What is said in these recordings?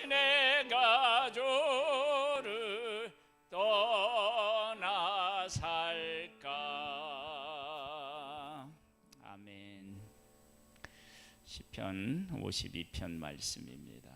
내가 주를 떠나 살까. 아멘. 시편 52편 말씀입니다.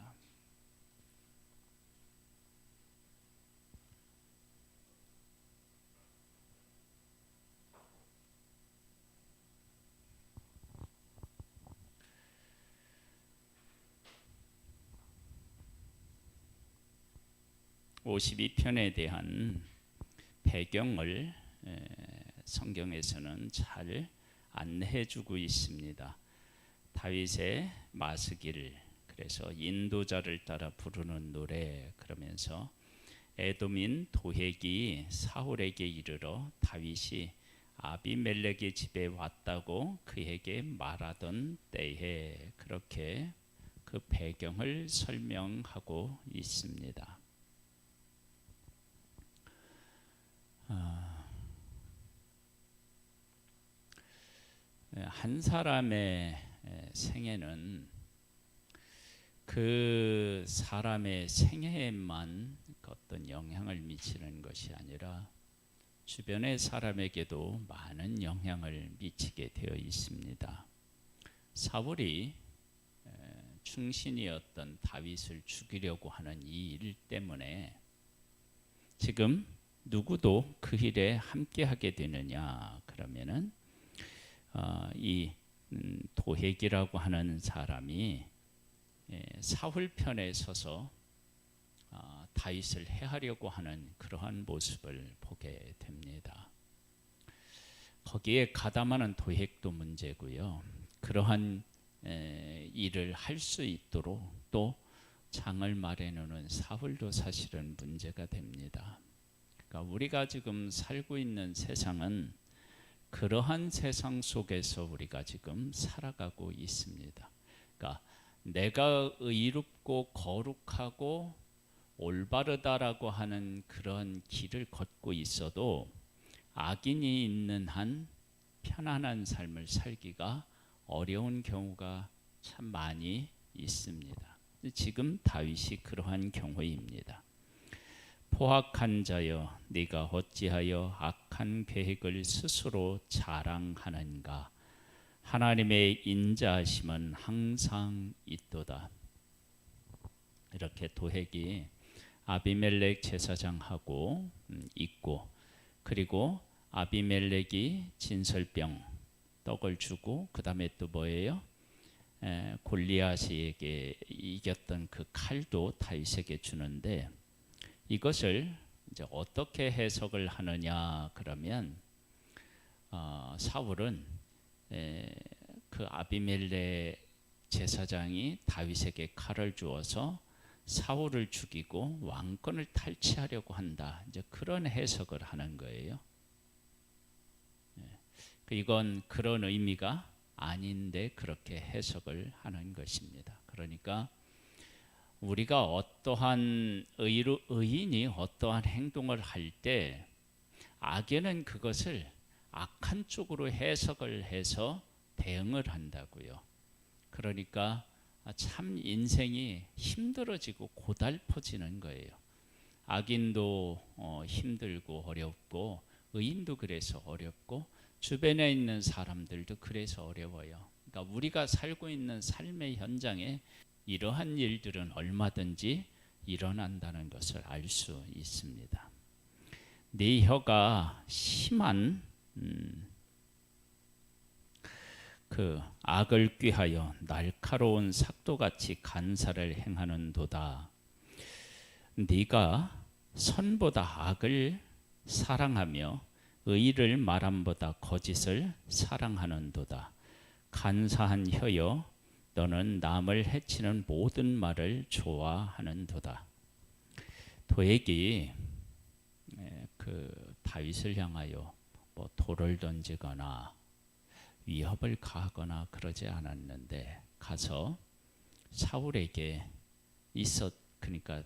(52편에) 대한 배경을 성경에서는 잘 안내해주고 있습니다. 다윗의 마스길, 그래서 인도자를 따라 부르는 노래, 그러면서 에돔인 도획이 사울에게 이르러 다윗이 아비멜렉의 집에 왔다고 그에게 말하던 때에, 그렇게 그 배경을 설명하고 있습니다. 한 사람의 생애는 그 사람의 생애에만 어떤 영향을 미치는 것이 아니라 주변의 사람에게도 많은 영향을 미치게 되어 있습니다. 사울이 충신이었던 다윗을 죽이려고 하는 이 일 때문에 지금 누구도 그 일에 함께하게 되느냐, 그러면은 이 도획이라고 하는 사람이 사울 편에 서서 다윗을 해하려고 하는 그러한 모습을 보게 됩니다. 거기에 가담하는 도획도 문제고요. 그러한 일을 할 수 있도록 또 장을 마련해놓은 사울도 사실은 문제가 됩니다. 그러니까 우리가 지금 살고 있는 세상은 그러한 세상 속에서 우리가 지금 살아가고 있습니다. 그러니까 내가 의롭고 거룩하고 올바르다라고 하는 그런 길을 걷고 있어도 악인이 있는 한 편안한 삶을 살기가 어려운 경우가 참 많이 있습니다. 지금 다윗이 그러한 경우입니다. 포악한 자여, 네가 어찌하여 악한 계획을 스스로 자랑하는가? 하나님의 인자하심은 항상 있도다. 이렇게 도획이 아비멜렉 제사장하고 있고, 그리고 아비멜렉이 진설병 떡을 주고, 그 다음에 또 뭐예요? 골리앗에게 이겼던 그 칼도 다윗에게 주는데, 이것을 이제 어떻게 해석을 하느냐 그러면 사울은 그 아비멜렉 제사장이 다윗에게 칼을 주어서 사울을 죽이고 왕권을 탈취하려고 한다, 이제 그런 해석을 하는 거예요. 이건 그런 의미가 아닌데 그렇게 해석을 하는 것입니다. 그러니까 우리가 어떠한 의인이 어떠한 행동을 할 때 악에는 그것을 악한 쪽으로 해석을 해서 대응을 한다고요. 그러니까 참 인생이 힘들어지고 고달퍼지는 거예요. 악인도 힘들고 어렵고, 의인도 그래서 어렵고, 주변에 있는 사람들도 그래서 어려워요. 그러니까 우리가 살고 있는 삶의 현장에 이러한 일들은 얼마든지 일어난다는 것을 알 수 있습니다. 네 혀가 심한 그 악을 꾀하여 날카로운 삭도같이 간사를 행하는도다. 네가 선보다 악을 사랑하며 의를 말함보다 거짓을 사랑하는도다. 간사한 혀여, 너는 남을 해치는 모든 말을 좋아하는도다. 도액이 그 다윗을 향하여 뭐 돌을 던지거나 위협을 가하거나 그러지 않았는데, 가서 사울에게 그러니까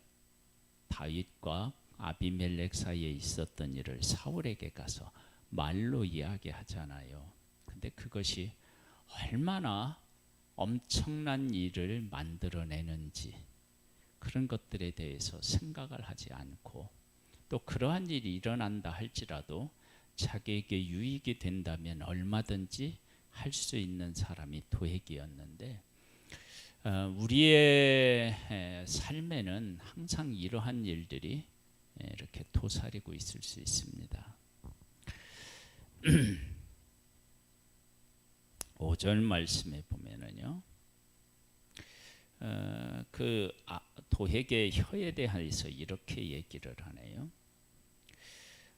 다윗과 아비멜렉 사이에 있었던 일을 사울에게 가서 말로 이야기하잖아요. 근데 그것이 얼마나 엄청난 일을 만들어내는지, 그런 것들에 대해서 생각을 하지 않고, 또 그러한 일이 일어난다 할지라도 자기에게 유익이 된다면 얼마든지 할 수 있는 사람이 도액이었는데, 우리의 삶에는 항상 이러한 일들이 이렇게 도사리고 있을 수 있습니다. 5절 말씀에 보면은요, 도액의 혀에 대해서 이렇게 얘기를 하네요.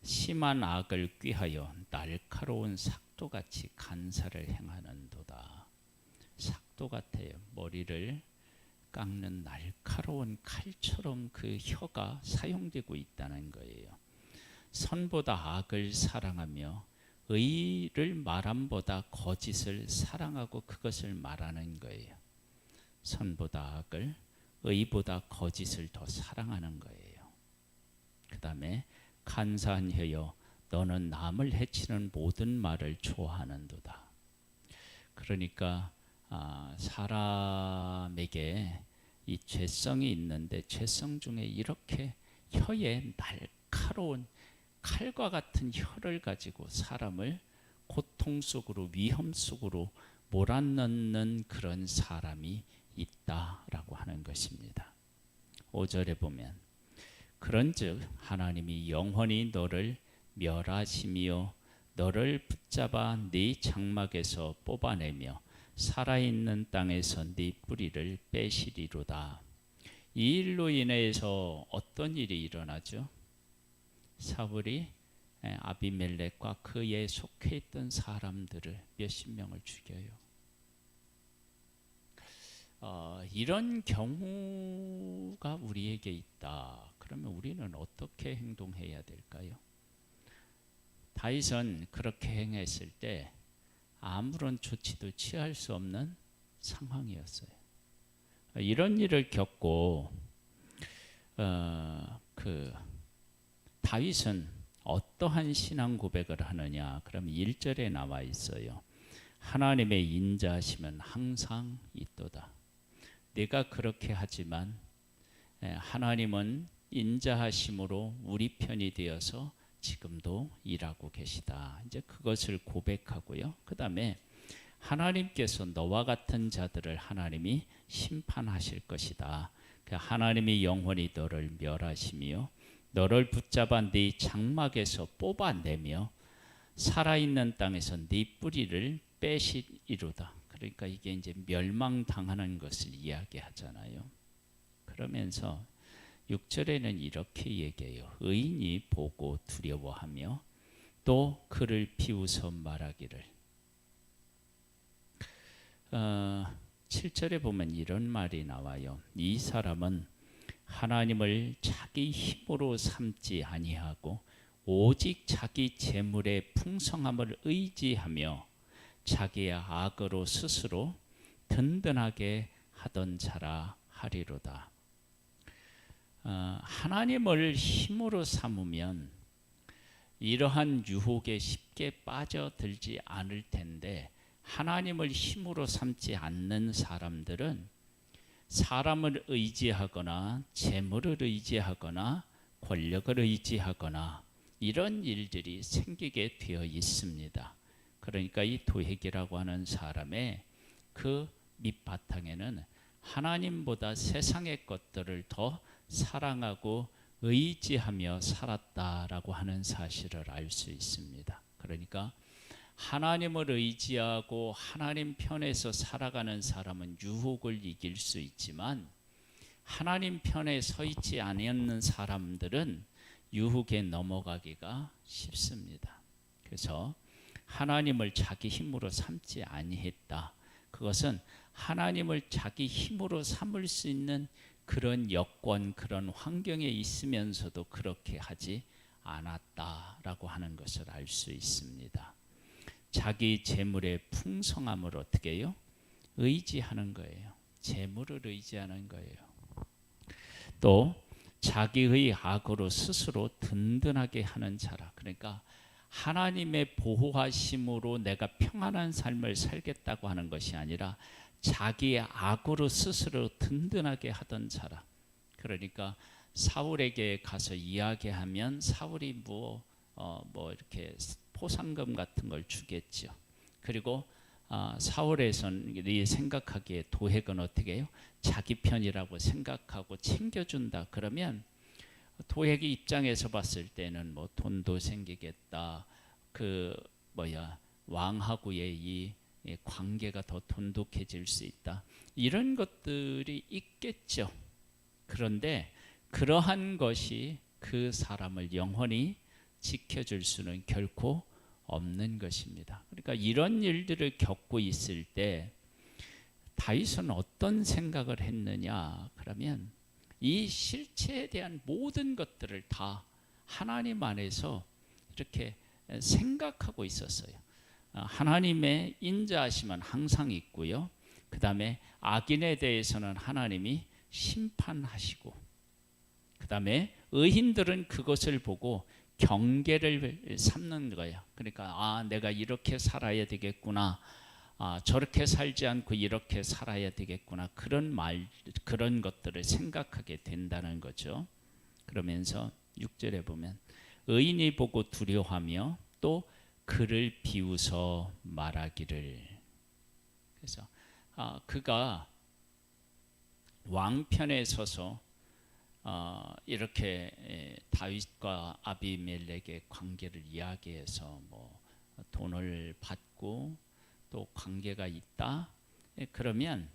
심한 악을 꾀하여 날카로운 삭도같이 간사를 행하는도다. 삭도 같아요. 머리를 깎는 날카로운 칼처럼 그 혀가 사용되고 있다는 거예요. 선보다 악을 사랑하며 의를 말함보다 거짓을 사랑하고 그것을 말하는 거예요. 선보다 악을, 의보다 거짓을 더 사랑하는 거예요. 그 다음에 간사한 혀여 너는 남을 해치는 모든 말을 좋아하는도다. 그러니까 사람에게 이 죄성이 있는데, 죄성 중에 이렇게 혀에 날카로운 칼과 같은 혀를 가지고 사람을 고통 속으로, 위험 속으로 몰아넣는 그런 사람이 있다라고 하는 것입니다. 5절에 보면 그런즉 하나님이 영원히 너를 멸하시며 너를 붙잡아 네 장막에서 뽑아내며 살아있는 땅에서 네 뿌리를 빼시리로다. 이 일로 인해서 어떤 일이 일어나죠? 사울이 아비멜렉과 그에 속해 있던 사람들을 몇십 명을 죽여요. 이런 경우가 우리에게 있다. 그러면 우리는 어떻게 행동해야 될까요? 다윗은 그렇게 행했을 때 아무런 조치도 취할 수 없는 상황이었어요. 이런 일을 겪고 다윗은 어떠한 신앙 고백을 하느냐? 그러면 1절에 나와 있어요. 하나님의 인자하심은 항상 있도다. 내가 그렇게 하지만 하나님은 인자하심으로 우리 편이 되어서 지금도 일하고 계시다. 이제 그것을 고백하고요. 그 다음에 하나님께서 너와 같은 자들을 하나님이 심판하실 것이다. 하나님이 영원히 너를 멸하시며 너를 붙잡아 네 장막에서 뽑아내며 살아있는 땅에서 네 뿌리를 빼시리로다. 그러니까 이게 이제 멸망당하는 것을 이야기하잖아요. 그러면서 6절에는 이렇게 얘기해요. 의인이 보고 두려워하며 또 그를 비웃어 말하기를. 7절에 보면 이런 말이 나와요. 이 사람은 하나님을 자기 힘으로 삼지 아니하고 오직 자기 재물의 풍성함을 의지하며 자기의 악으로 스스로 든든하게 하던 자라 하리로다. 하나님을 힘으로 삼으면 이러한 유혹에 쉽게 빠져들지 않을 텐데, 하나님을 힘으로 삼지 않는 사람들은 사람을 의지하거나 재물을 의지하거나 권력을 의지하거나 이런 일들이 생기게 되어 있습니다. 그러니까 이 도액이라고 하는 사람의 그 밑바탕에는 하나님보다 세상의 것들을 더 사랑하고 의지하며 살았다라고 하는 사실을 알 수 있습니다. 그러니까 하나님을 의지하고 하나님 편에서 살아가는 사람은 유혹을 이길 수 있지만, 하나님 편에 서 있지 않는 사람들은 유혹에 넘어가기가 쉽습니다. 그래서 하나님을 자기 힘으로 삼지 아니했다. 그것은 하나님을 자기 힘으로 삼을 수 있는 그런 여건, 그런 환경에 있으면서도 그렇게 하지 않았다라고 하는 것을 알 수 있습니다. 자기 재물의 풍성함을 어떻게 해요? 의지하는 거예요. 재물을 의지하는 거예요. 또 자기의 악으로 스스로 든든하게 하는 자라. 그러니까 하나님의 보호하심으로 내가 평안한 삶을 살겠다고 하는 것이 아니라 자기의 악으로 스스로 든든하게 하던 자라. 그러니까 사울에게 가서 이야기하면 사울이 뭐 이렇게 포상금 같은 걸 주겠죠. 그리고 사울에서는 생각하기에 도액은 어떻게 해요? 자기 편이라고 생각하고 챙겨준다. 그러면 도액의 입장에서 봤을 때는 뭐 돈도 생기겠다. 왕하고의 이 관계가 더 돈독해질 수 있다. 이런 것들이 있겠죠. 그런데 그러한 것이 그 사람을 영원히 지켜줄 수는 결코 없는 것입니다. 그러니까 이런 일들을 겪고 있을 때 다윗은 어떤 생각을 했느냐? 그러면 이 실체에 대한 모든 것들을 다 하나님 안에서 이렇게 생각하고 있었어요. 하나님의 인자하심은 항상 있고요. 그 다음에 악인에 대해서는 하나님이 심판하시고, 그 다음에 의인들은 그것을 보고 경계를 삼는 거예요. 그러니까 내가 이렇게 살아야 되겠구나, 저렇게 살지 않고 이렇게 살아야 되겠구나, 그런 것들을 생각하게 된다는 거죠. 그러면서 6절에 보면 의인이 보고 두려워하며 또 그를 비웃어 말하기를. 그래서 그가 왕편에 서서 이렇게 다윗과 아비멜렉의 관계를 이야기해서 뭐 돈을 받고 또 관계가 있다. 그러면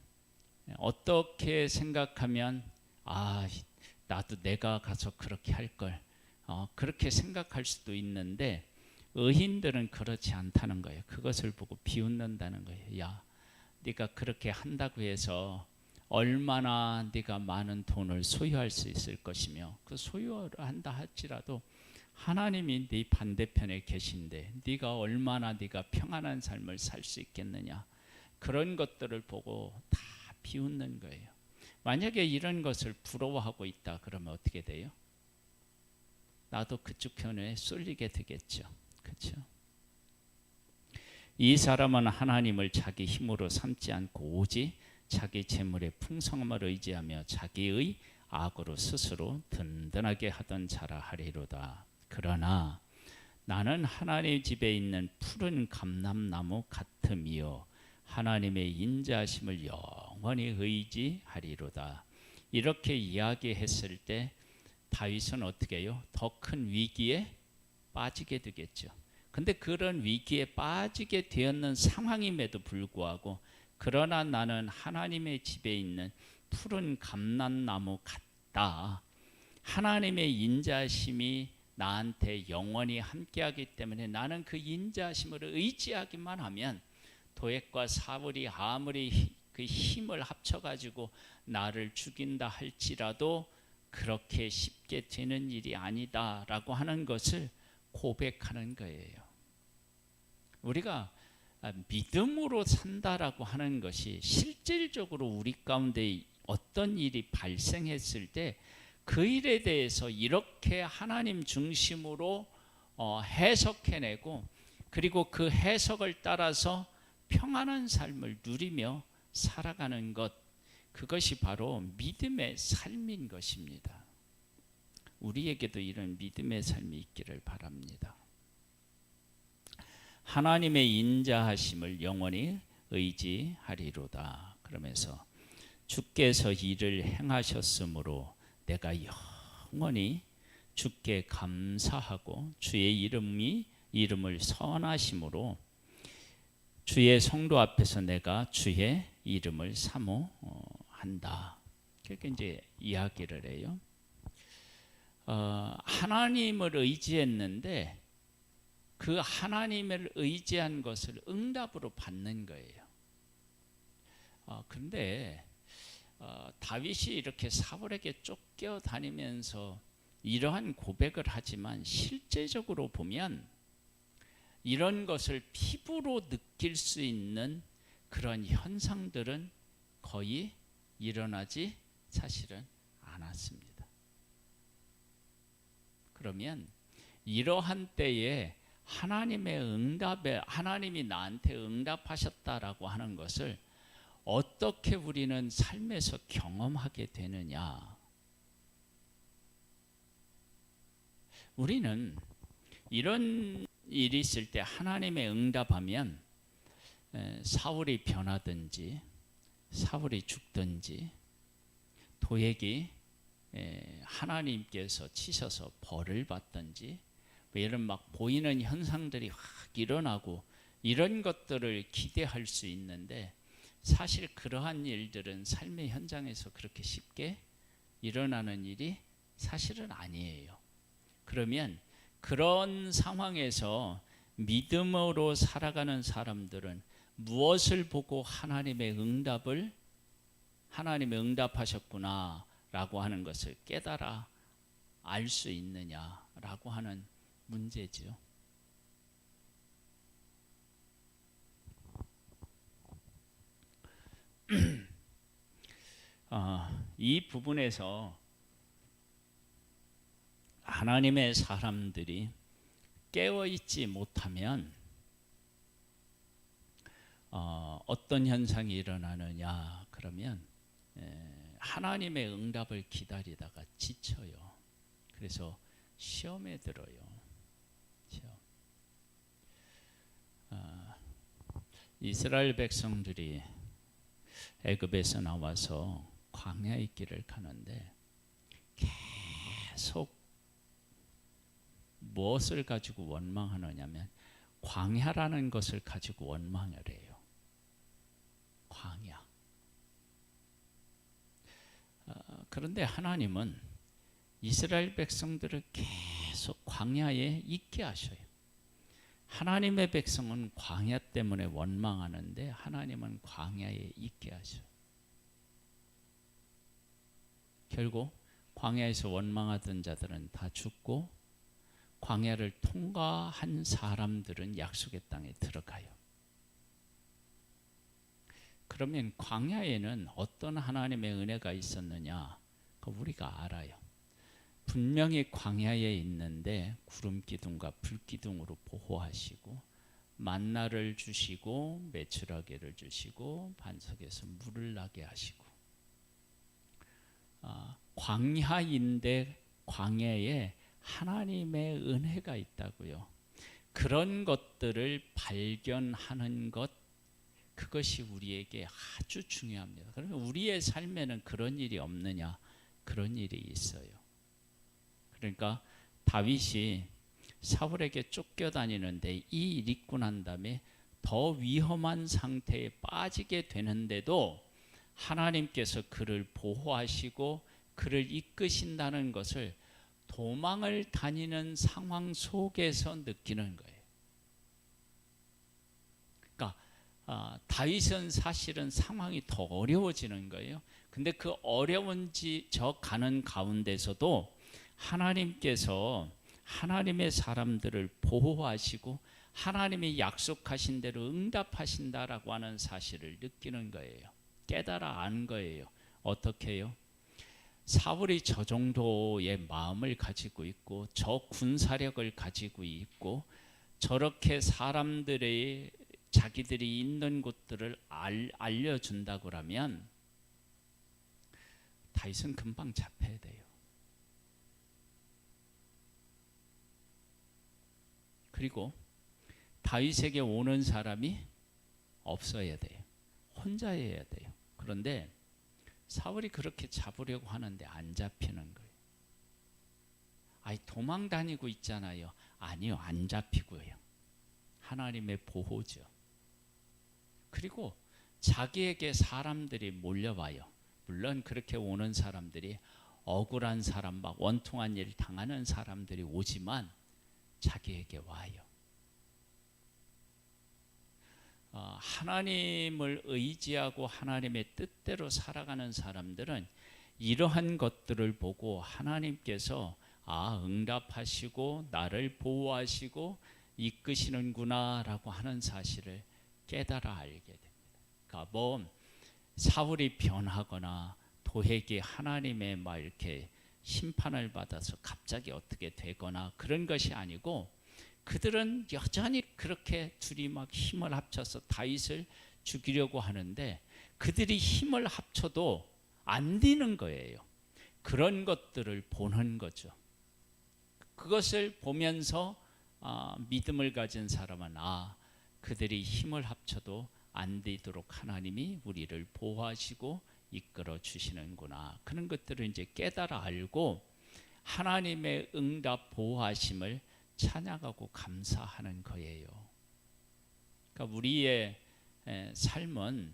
어떻게 생각하면 나도 내가 가서 그렇게 할 걸, 그렇게 생각할 수도 있는데 의인들은 그렇지 않다는 거예요. 그것을 보고 비웃는다는 거예요. 야, 네가 그렇게 한다고 해서 얼마나 네가 많은 돈을 소유할 수 있을 것이며, 그 소유를 한다 할지라도 하나님이 네 반대편에 계신데 네가 얼마나 네가 평안한 삶을 살 수 있겠느냐. 그런 것들을 보고 다 비웃는 거예요. 만약에 이런 것을 부러워하고 있다 그러면 어떻게 돼요? 나도 그쪽 편에 쏠리게 되겠죠. 그렇죠? 이 사람은 하나님을 자기 힘으로 삼지 않고 오직 자기 재물의 풍성함을 의지하며 자기의 악으로 스스로 든든하게 하던 자라 하리로다. 그러나 나는 하나님 집에 있는 푸른 감람나무 같음이요 하나님의 인자하심을 영원히 의지하리로다. 이렇게 이야기했을 때 다윗은 어떻게 해요? 더 큰 위기에 빠지게 되겠죠. 근데 그런 위기에 빠지게 되었는 상황임에도 불구하고 그러나 나는 하나님의 집에 있는 푸른 감람나무 같다. 하나님의 인자심이 나한테 영원히 함께하기 때문에 나는 그 인자심을 의지하기만 하면 도액과 사울이 아무리 그 힘을 합쳐가지고 나를 죽인다 할지라도 그렇게 쉽게 되는 일이 아니다라고 하는 것을 고백하는 거예요. 우리가 믿음으로 산다라고 하는 것이 실질적으로 우리 가운데 어떤 일이 발생했을 때 그 일에 대해서 이렇게 하나님 중심으로 해석해내고 그리고 그 해석을 따라서 평안한 삶을 누리며 살아가는 것, 그것이 바로 믿음의 삶인 것입니다. 우리에게도 이런 믿음의 삶이 있기를 바랍니다. 하나님의 인자하심을 영원히 의지하리로다. 그러면서 주께서 이를 행하셨으므로 내가 영원히 주께 감사하고 주의 이름을 선하심으로 주의 성도 앞에서 내가 주의 이름을 사모한다. 그렇게 이제 이야기를 해요. 하나님을 의지했는데 그 하나님을 의지한 것을 응답으로 받는 거예요. 그런데 다윗이 이렇게 사울에게 쫓겨다니면서 이러한 고백을 하지만 실제적으로 보면 이런 것을 피부로 느낄 수 있는 그런 현상들은 거의 일어나지 사실은 않았습니다. 그러면 이러한 때에 하나님이 나한테 응답하셨다라고 하는 것을 어떻게 우리는 삶에서 경험하게 되느냐? 우리는 이런 일이 있을 때 하나님의 응답하면 사울이 변하든지 사울이 죽든지 도액이 하나님께서 치셔서 벌을 받든지 뭐 이런 막 보이는 현상들이 확 일어나고 이런 것들을 기대할 수 있는데 사실 그러한 일들은 삶의 현장에서 그렇게 쉽게 일어나는 일이 사실은 아니에요. 그러면 그런 상황에서 믿음으로 살아가는 사람들은 무엇을 보고 하나님의 응답하셨구나 라고 하는 것을 깨달아 알 수 있느냐라고 하는 문제죠. 이 부분에서 하나님의 사람들이 깨어있지 못하면 어떤 현상이 일어나느냐 그러면 하나님의 응답을 기다리다가 지쳐요. 그래서 시험에 들어요. 시험. 이스라엘 백성들이 애굽에서 나와서 광야의 길을 가는데 계속 무엇을 가지고 원망하느냐면 광야라는 것을 가지고 원망을 해요. 광야. 그런데 하나님은 이스라엘 백성들을 계속 광야에 있게 하셔요. 하나님의 백성은 광야 때문에 원망하는데 하나님은 광야에 있게 하셔요. 결국 광야에서 원망하던 자들은 다 죽고 광야를 통과한 사람들은 약속의 땅에 들어가요. 그러면 광야에는 어떤 하나님의 은혜가 있었느냐? 우리가 알아요. 분명히 광야에 있는데 구름 기둥과 불 기둥으로 보호하시고 만나를 주시고 메추라기를 주시고 반석에서 물을 나게 하시고 광야인데 광야에 하나님의 은혜가 있다고요. 그런 것들을 발견하는 것 그것이 우리에게 아주 중요합니다. 그러면 우리의 삶에는 그런 일이 없느냐? 그런 일이 있어요. 그러니까 다윗이 사울에게 쫓겨다니는데 이 일 있고 난 다음에 더 위험한 상태에 빠지게 되는데도 하나님께서 그를 보호하시고 그를 이끄신다는 것을 도망을 다니는 상황 속에서 느끼는 거예요. 그러니까 다윗은 사실은 상황이 더 어려워지는 거예요. 근데 그 어려운지 저 가는 가운데서도 하나님께서 하나님의 사람들을 보호하시고 하나님이 약속하신 대로 응답하신다라고 하는 사실을 느끼는 거예요. 깨달아 안 거예요. 어떻게 해요? 사울이 저 정도의 마음을 가지고 있고 저 군사력을 가지고 있고 저렇게 사람들의 자기들이 있는 곳들을 알려준다고 하면 다윗은 금방 잡혀야 돼요. 그리고 다윗에게 오는 사람이 없어야 돼요. 혼자여야 돼요. 그런데 사울이 그렇게 잡으려고 하는데 안 잡히는 거예요. 도망 다니고 있잖아요. 아니요, 안 잡히고요. 하나님의 보호죠. 그리고 자기에게 사람들이 몰려와요. 물론 그렇게 오는 사람들이 억울한 사람, 막 원통한 일 당하는 사람들이 오지만 자기에게 와요. 하나님을 의지하고 하나님의 뜻대로 살아가는 사람들은 이러한 것들을 보고 하나님께서 응답하시고 나를 보호하시고 이끄시는구나 라고 하는 사실을 깨달아 알게 됩니다. 그러니까 사울이 변하거나 도액이 하나님의 막 이렇게 심판을 받아서 갑자기 어떻게 되거나 그런 것이 아니고 그들은 여전히 그렇게 둘이 막 힘을 합쳐서 다윗을 죽이려고 하는데 그들이 힘을 합쳐도 안 되는 거예요. 그런 것들을 보는 거죠. 그것을 보면서 믿음을 가진 사람은 그들이 힘을 합쳐도 안 되도록 하나님이 우리를 보호하시고 이끌어 주시는구나. 그런 것들을 이제 깨달아 알고 하나님의 응답 보호하심을 찬양하고 감사하는 거예요. 그러니까 우리의 삶은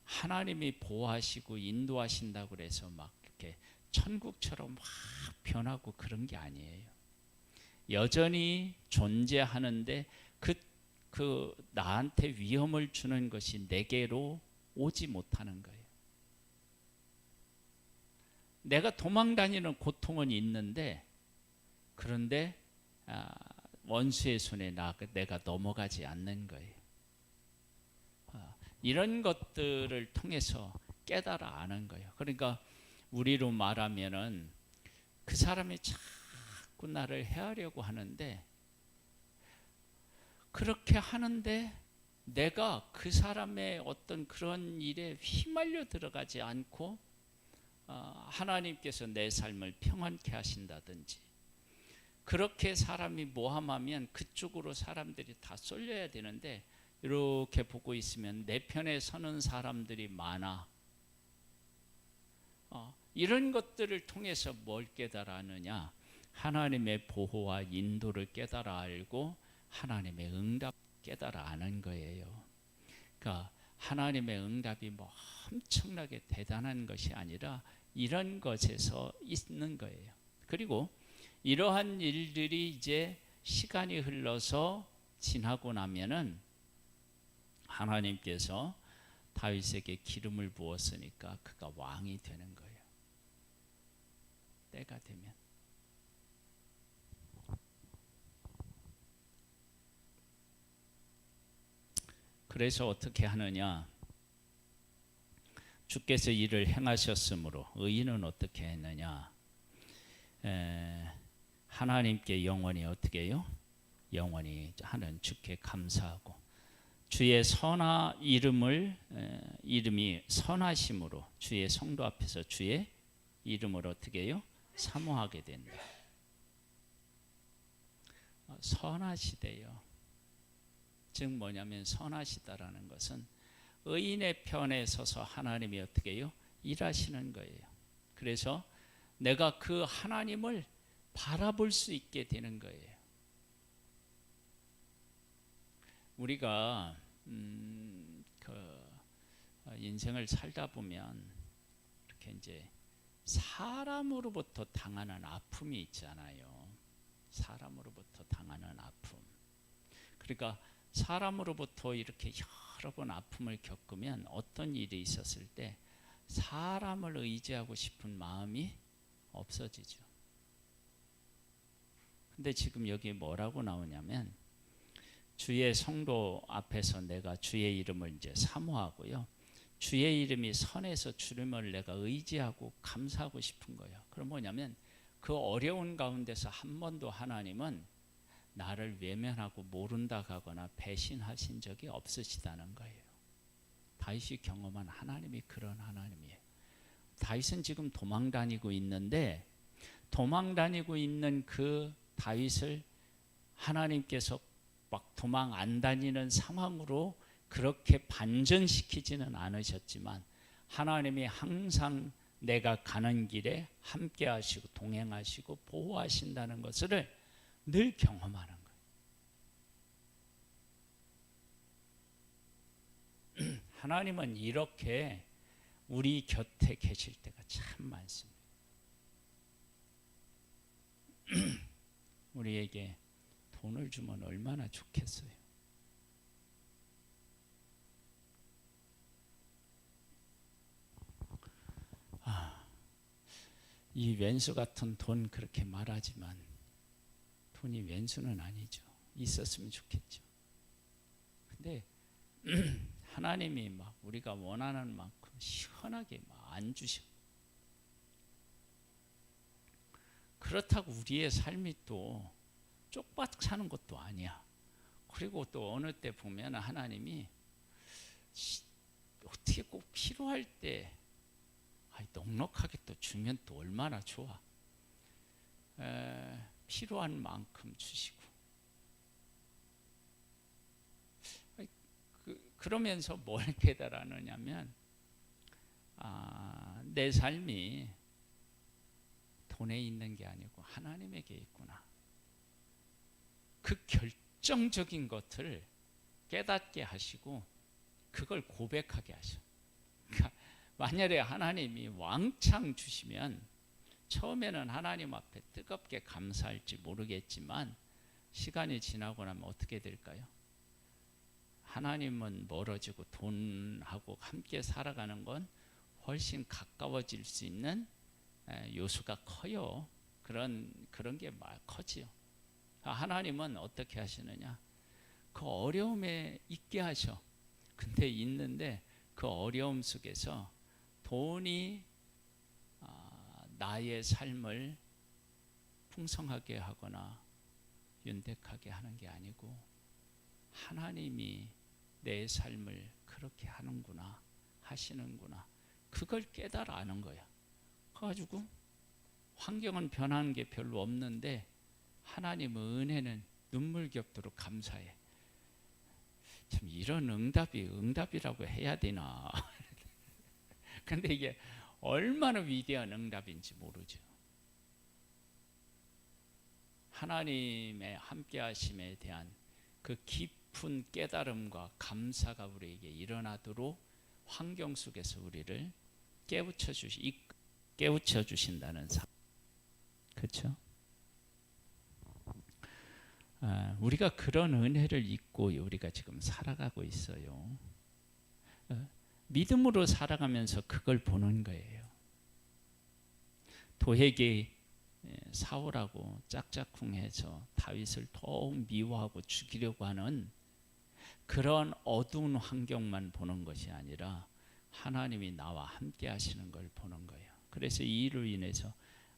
하나님이 보호하시고 인도하신다고 해서 막 이렇게 천국처럼 막 변하고 그런 게 아니에요. 여전히 존재하는데 그 나한테 위험을 주는 것이 내게로 오지 못하는 거예요. 내가 도망 다니는 고통은 있는데, 그런데 원수의 손에 내가 넘어가지 않는 거예요. 이런 것들을 통해서 깨달아 아는 거예요. 그러니까 우리로 말하면은 그 사람이 자꾸 나를 해하려고 하는데, 그렇게 하는데 내가 그 사람의 어떤 그런 일에 휘말려 들어가지 않고 하나님께서 내 삶을 평안케 하신다든지, 그렇게 사람이 모함하면 그쪽으로 사람들이 다 쏠려야 되는데 이렇게 보고 있으면 내 편에 서는 사람들이 많아. 이런 것들을 통해서 뭘 깨달았느냐? 하나님의 보호와 인도를 깨달아 알고 하나님의 응답 깨달아 아는 거예요. 그러니까 하나님의 응답이 뭐 엄청나게 대단한 것이 아니라 이런 것에서 있는 거예요. 그리고 이러한 일들이 이제 시간이 흘러서 지나고 나면은 하나님께서 다윗에게 기름을 부었으니까 그가 왕이 되는 거예요. 때가 되면. 그래서 어떻게 하느냐? 주께서 이를 행하셨으므로 의인은 어떻게 했느냐? 하나님께 영원히 어떻게 해요? 영원히 하는 주께 감사하고 주의 이름이 선하심으로 주의 성도 앞에서 주의 이름을 어떻게 해요? 사모하게 된다. 선하시대요. 즉 뭐냐면 선하시다라는 것은 의인의 편에 서서 하나님이 어떻게 해요? 일하시는 거예요. 그래서 내가 그 하나님을 바라볼 수 있게 되는 거예요. 우리가 인생을 살다 보면 이렇게 이제 사람으로부터 당하는 아픔이 있잖아요. 사람으로부터 당하는 아픔. 그러니까 사람으로부터 이렇게 여러 번 아픔을 겪으면 어떤 일이 있었을 때 사람을 의지하고 싶은 마음이 없어지죠. 근데 지금 여기 뭐라고 나오냐면 주의 성도 앞에서 내가 주의 이름을 이제 사모하고요. 주의 이름이 선해서 주님을 내가 의지하고 감사하고 싶은 거예요. 그럼 뭐냐면 그 어려운 가운데서 한 번도 하나님은 나를 외면하고 모른다 하거나 배신하신 적이 없으시다는 거예요. 다윗이 경험한 하나님이 그런 하나님이에요. 다윗은 지금 도망 다니고 있는데 도망 다니고 있는 그 다윗을 하나님께서 막 도망 안 다니는 상황으로 그렇게 반전시키지는 않으셨지만 하나님이 항상 내가 가는 길에 함께 하시고 동행하시고 보호하신다는 것을 늘 경험하는 거예요. 하나님은 이렇게 우리 곁에 계실 때가 참 많습니다. 우리에게 돈을 주면 얼마나 좋겠어요. 이 왼수 같은 돈 그렇게 말하지만 돈이 왼수는 아니죠. 있었으면 좋겠죠. 근데 하나님이 막 우리가 원하는 만큼 시원하게 막 안 주셔. 그렇다고 우리의 삶이 또 쪽박 사는 것도 아니야. 그리고 또 어느 때 보면 하나님이 어떻게 꼭 필요할 때 넉넉하게 또 주면 또 얼마나 좋아. 필요한 만큼 주시고 그러면서 뭘 깨달았느냐면 내 삶이 돈에 있는 게 아니고 하나님에게 있구나. 그 결정적인 것을 깨닫게 하시고 그걸 고백하게 하셔. 그러니까 만약에 하나님이 왕창 주시면 처음에는 하나님 앞에 뜨겁게 감사할지 모르겠지만 시간이 지나고 나면 어떻게 될까요? 하나님은 멀어지고 돈하고 함께 살아가는 건 훨씬 가까워질 수 있는 요소가 커요. 그런 게 커지요. 하나님은 어떻게 하시느냐? 그 어려움에 있게 하셔. 근데 있는데 그 어려움 속에서 돈이 나의 삶을 풍성하게 하거나 윤택하게 하는 게 아니고 하나님이 내 삶을 그렇게 하는구나, 하시는구나. 그걸 깨달아 아는 거야. 그래가지고 환경은 변하는 게 별로 없는데 하나님의 은혜는 눈물겹도록 감사해. 참 이런 응답이라고 해야 되나. 근데 이게 얼마나 위대한 응답인지 모르죠. 하나님의 함께하심에 대한 그 깊은 깨달음과 감사가 우리에게 일어나도록 환경 속에서 우리를 깨우쳐 주신다는 사실. 그렇죠? 우리가 그런 은혜를 잊고 우리가 지금 살아가고 있어요. 믿음으로 살아가면서 그걸 보는 거예요. 도액이 사울하고 짝짝꿍해서 다윗을 더욱 미워하고 죽이려고 하는 그런 어두운 환경만 보는 것이 아니라 하나님이 나와 함께 하시는 걸 보는 거예요. 그래서 이 일로 인해서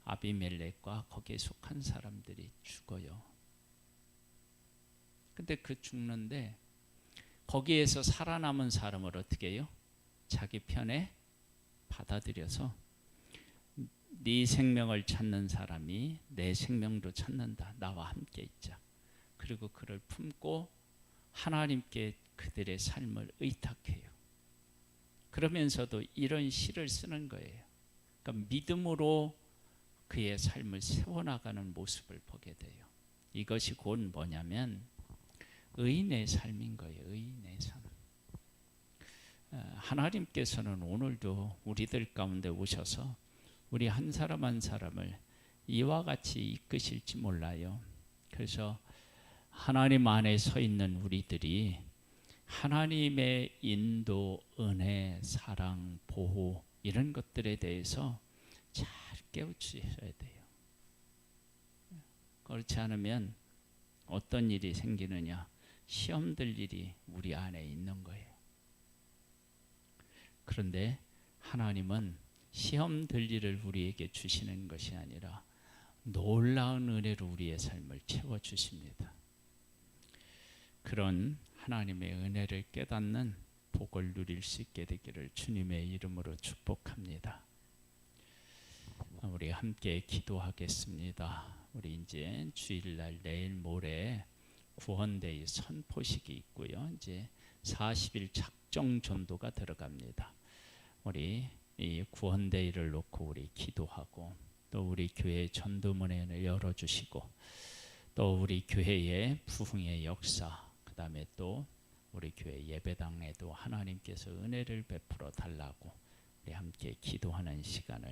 아비멜렉과 거기에 속한 사람들이 죽어요. 근데 그 죽는데 거기에서 살아남은 사람을 어떻게 해요? 자기 편에 받아들여서 네 생명을 찾는 사람이 내 생명도 찾는다. 나와 함께 있자. 그리고 그를 품고 하나님께 그들의 삶을 의탁해요. 그러면서도 이런 시를 쓰는 거예요. 그러니까 믿음으로 그의 삶을 세워나가는 모습을 보게 돼요. 이것이 곧 뭐냐면 의인의 삶인 거예요. 의인의 삶. 하나님께서는 오늘도 우리들 가운데 오셔서 우리 한 사람 한 사람을 이와 같이 이끄실지 몰라요. 그래서 하나님 안에 서 있는 우리들이 하나님의 인도, 은혜, 사랑, 보호 이런 것들에 대해서 잘 깨우치셔야 돼요. 그렇지 않으면 어떤 일이 생기느냐? 시험 들 일이 우리 안에 있는 거예요. 그런데 하나님은 시험 들 일을 우리에게 주시는 것이 아니라 놀라운 은혜로 우리의 삶을 채워주십니다. 그런 하나님의 은혜를 깨닫는 복을 누릴 수 있게 되기를 주님의 이름으로 축복합니다. 우리 함께 기도하겠습니다. 우리 이제 주일날 내일 모레 구원데이 선포식이 있고요. 이제 40일 작정 전도가 들어갑니다. 우리 이 구원데이를 놓고 우리 기도하고 또 우리 교회 전도문을 열어주시고 또 우리 교회의 부흥의 역사 그 다음에 또 우리 교회 예배당에도 하나님께서 은혜를 베풀어 달라고 우리 함께 기도하는 시간을